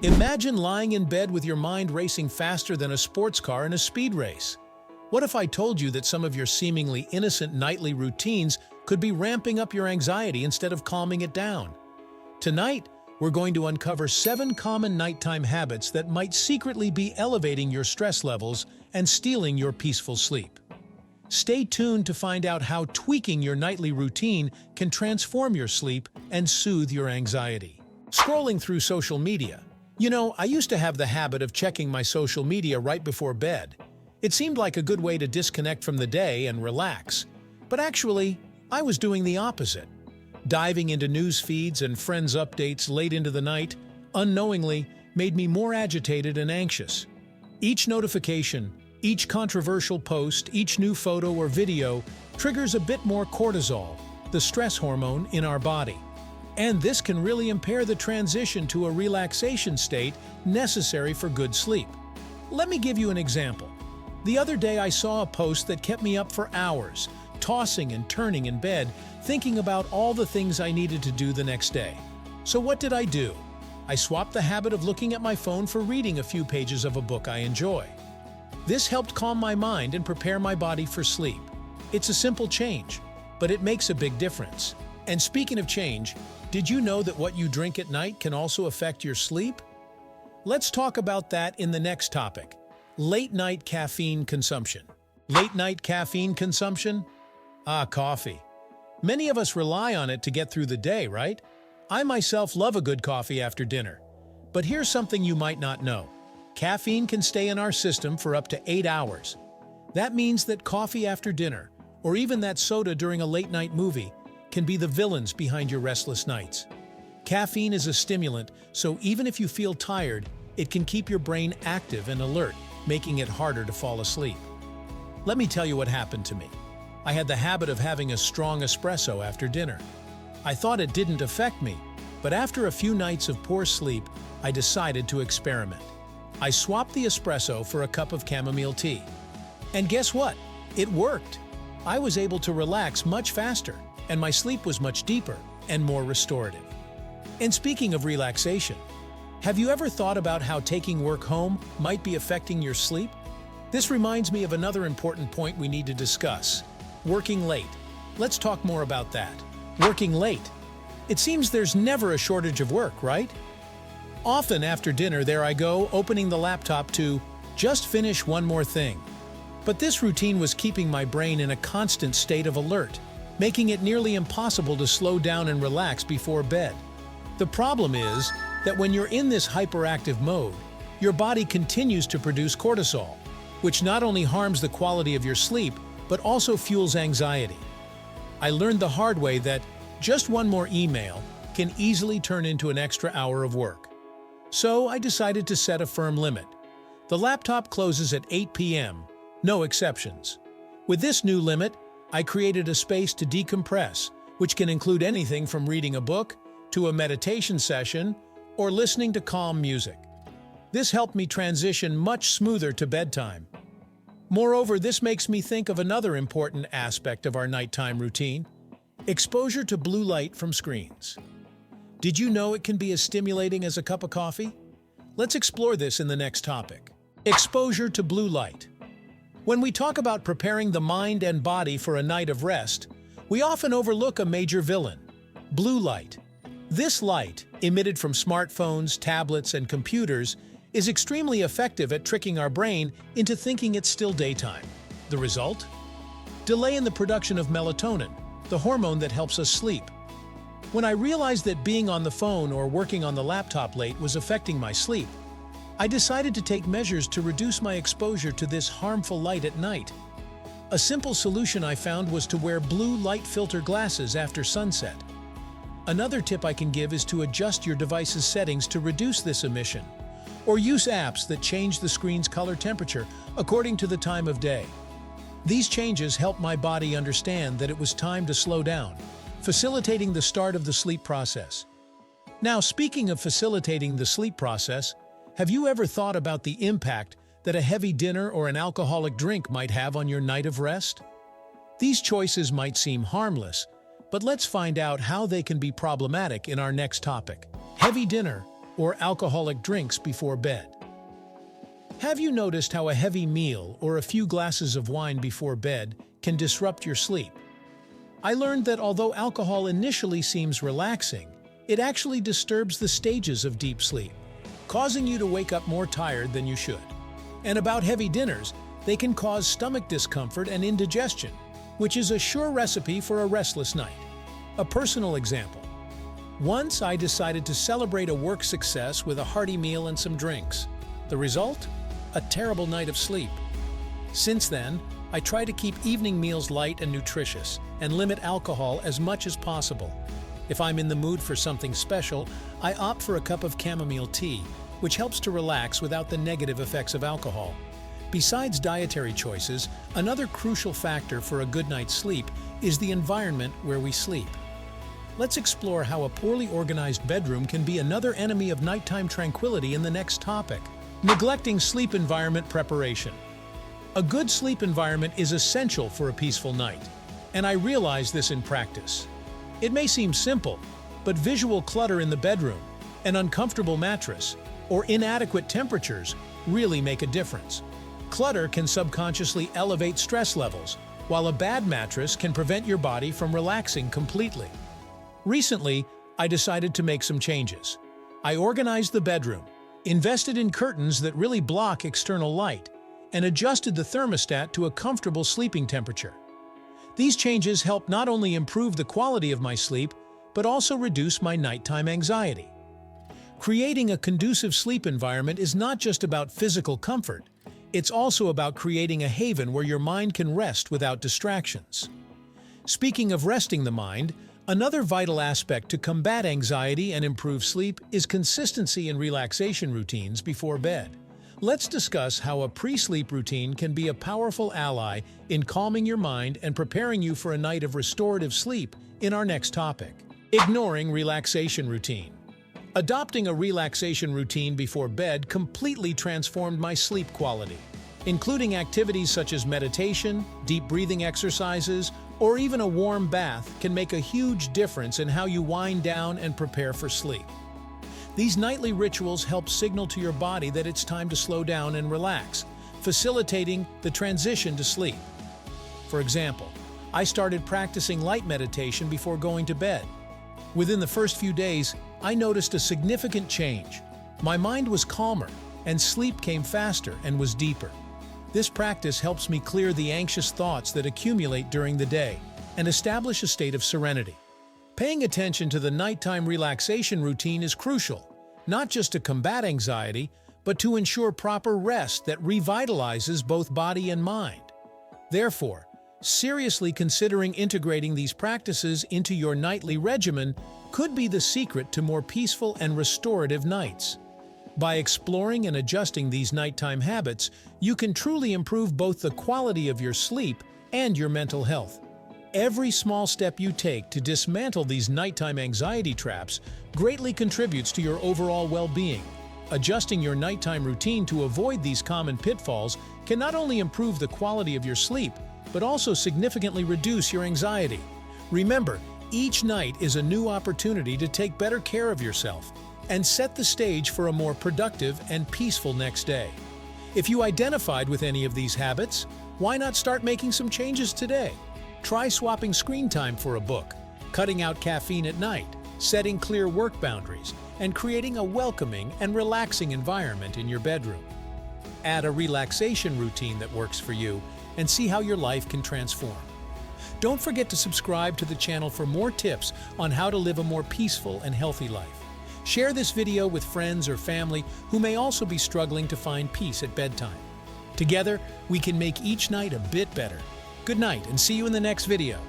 Imagine lying in bed with your mind racing faster than a sports car in a speed race. What if I told you that some of your seemingly innocent nightly routines could be ramping up your anxiety instead of calming it down? Tonight, we're going to uncover 7 common nighttime habits that might secretly be elevating your stress levels and stealing your peaceful sleep. Stay tuned to find out how tweaking your nightly routine can transform your sleep and soothe your anxiety. Scrolling through social media. You know, I used to have the habit of checking my social media right before bed. It seemed like a good way to disconnect from the day and relax. But actually, I was doing the opposite. Diving into news feeds and friends' updates late into the night, unknowingly, made me more agitated and anxious. Each notification, each controversial post, each new photo or video triggers a bit more cortisol, the stress hormone in our body. And this can really impair the transition to a relaxation state necessary for good sleep. Let me give you an example. The other day I saw a post that kept me up for hours, tossing and turning in bed, thinking about all the things I needed to do the next day. So what did I do? I swapped the habit of looking at my phone for reading a few pages of a book I enjoy. This helped calm my mind and prepare my body for sleep. It's a simple change, but it makes a big difference. And speaking of change, did you know that what you drink at night can also affect your sleep? Let's talk about that in the next topic. Late-night caffeine consumption. Late-night caffeine consumption? Coffee. Many of us rely on it to get through the day, right? I myself love a good coffee after dinner. But here's something you might not know. Caffeine can stay in our system for up to 8 hours. That means that coffee after dinner, or even that soda during a late-night movie, can be the villains behind your restless nights. Caffeine is a stimulant, so even if you feel tired, it can keep your brain active and alert, making it harder to fall asleep. Let me tell you what happened to me. I had the habit of having a strong espresso after dinner. I thought it didn't affect me, but after a few nights of poor sleep, I decided to experiment. I swapped the espresso for a cup of chamomile tea. And guess what? It worked. I was able to relax much faster, and my sleep was much deeper and more restorative. And speaking of relaxation, have you ever thought about how taking work home might be affecting your sleep? This reminds me of another important point we need to discuss: working late. Let's talk more about that. Working late. It seems there's never a shortage of work, right? Often after dinner, there I go, opening the laptop to just finish one more thing. But this routine was keeping my brain in a constant state of alert, making it nearly impossible to slow down and relax before bed. The problem is that when you're in this hyperactive mode, your body continues to produce cortisol, which not only harms the quality of your sleep, but also fuels anxiety. I learned the hard way that just one more email can easily turn into an extra hour of work. So I decided to set a firm limit. The laptop closes at 8 p.m., no exceptions. With this new limit, I created a space to decompress, which can include anything from reading a book to a meditation session or listening to calm music. This helped me transition much smoother to bedtime. Moreover, this makes me think of another important aspect of our nighttime routine: exposure to blue light from screens. Did you know it can be as stimulating as a cup of coffee? Let's explore this in the next topic. Exposure to blue light. When we talk about preparing the mind and body for a night of rest, we often overlook a major villain: blue light. This light, emitted from smartphones, tablets, and computers, is extremely effective at tricking our brain into thinking it's still daytime. The result? Delay in the production of melatonin, the hormone that helps us sleep. When I realized that being on the phone or working on the laptop late was affecting my sleep, I decided to take measures to reduce my exposure to this harmful light at night. A simple solution I found was to wear blue light filter glasses after sunset. Another tip I can give is to adjust your device's settings to reduce this emission, or use apps that change the screen's color temperature according to the time of day. These changes help my body understand that it was time to slow down, facilitating the start of the sleep process. Now, speaking of facilitating the sleep process, have you ever thought about the impact that a heavy dinner or an alcoholic drink might have on your night of rest? These choices might seem harmless, but let's find out how they can be problematic in our next topic: heavy dinner or alcoholic drinks before bed. Have you noticed how a heavy meal or a few glasses of wine before bed can disrupt your sleep? I learned that although alcohol initially seems relaxing, it actually disturbs the stages of deep sleep, causing you to wake up more tired than you should. And about heavy dinners, they can cause stomach discomfort and indigestion, which is a sure recipe for a restless night. A personal example. Once I decided to celebrate a work success with a hearty meal and some drinks. The result? A terrible night of sleep. Since then, I try to keep evening meals light and nutritious and limit alcohol as much as possible. If I'm in the mood for something special, I opt for a cup of chamomile tea, which helps to relax without the negative effects of alcohol. Besides dietary choices, another crucial factor for a good night's sleep is the environment where we sleep. Let's explore how a poorly organized bedroom can be another enemy of nighttime tranquility in the next topic: neglecting sleep environment preparation. A good sleep environment is essential for a peaceful night, and I realize this in practice. It may seem simple, but visual clutter in the bedroom, an uncomfortable mattress, or inadequate temperatures really make a difference. Clutter can subconsciously elevate stress levels, while a bad mattress can prevent your body from relaxing completely. Recently, I decided to make some changes. I organized the bedroom, invested in curtains that really block external light, and adjusted the thermostat to a comfortable sleeping temperature. These changes help not only improve the quality of my sleep, but also reduce my nighttime anxiety. Creating a conducive sleep environment is not just about physical comfort. It's also about creating a haven where your mind can rest without distractions. Speaking of resting the mind, another vital aspect to combat anxiety and improve sleep is consistency in relaxation routines before bed. Let's discuss how a pre-sleep routine can be a powerful ally in calming your mind and preparing you for a night of restorative sleep in our next topic: ignoring relaxation routine. Adopting a relaxation routine before bed completely transformed my sleep quality. Including activities such as meditation, deep breathing exercises, or even a warm bath can make a huge difference in how you wind down and prepare for sleep. These nightly rituals help signal to your body that it's time to slow down and relax, facilitating the transition to sleep. For example, I started practicing light meditation before going to bed. Within the first few days, I noticed a significant change. My mind was calmer, and sleep came faster and was deeper. This practice helps me clear the anxious thoughts that accumulate during the day and establish a state of serenity. Paying attention to the nighttime relaxation routine is crucial, not just to combat anxiety, but to ensure proper rest that revitalizes both body and mind. Therefore, seriously considering integrating these practices into your nightly regimen could be the secret to more peaceful and restorative nights. By exploring and adjusting these nighttime habits, you can truly improve both the quality of your sleep and your mental health. Every small step you take to dismantle these nighttime anxiety traps greatly contributes to your overall well-being. Adjusting your nighttime routine to avoid these common pitfalls can not only improve the quality of your sleep, but also significantly reduce your anxiety. Remember, each night is a new opportunity to take better care of yourself and set the stage for a more productive and peaceful next day. If you identified with any of these habits, why not start making some changes today? Try swapping screen time for a book, cutting out caffeine at night, setting clear work boundaries, and creating a welcoming and relaxing environment in your bedroom. Add a relaxation routine that works for you and see how your life can transform. Don't forget to subscribe to the channel for more tips on how to live a more peaceful and healthy life. Share this video with friends or family who may also be struggling to find peace at bedtime. Together, we can make each night a bit better. Good night and see you in the next video.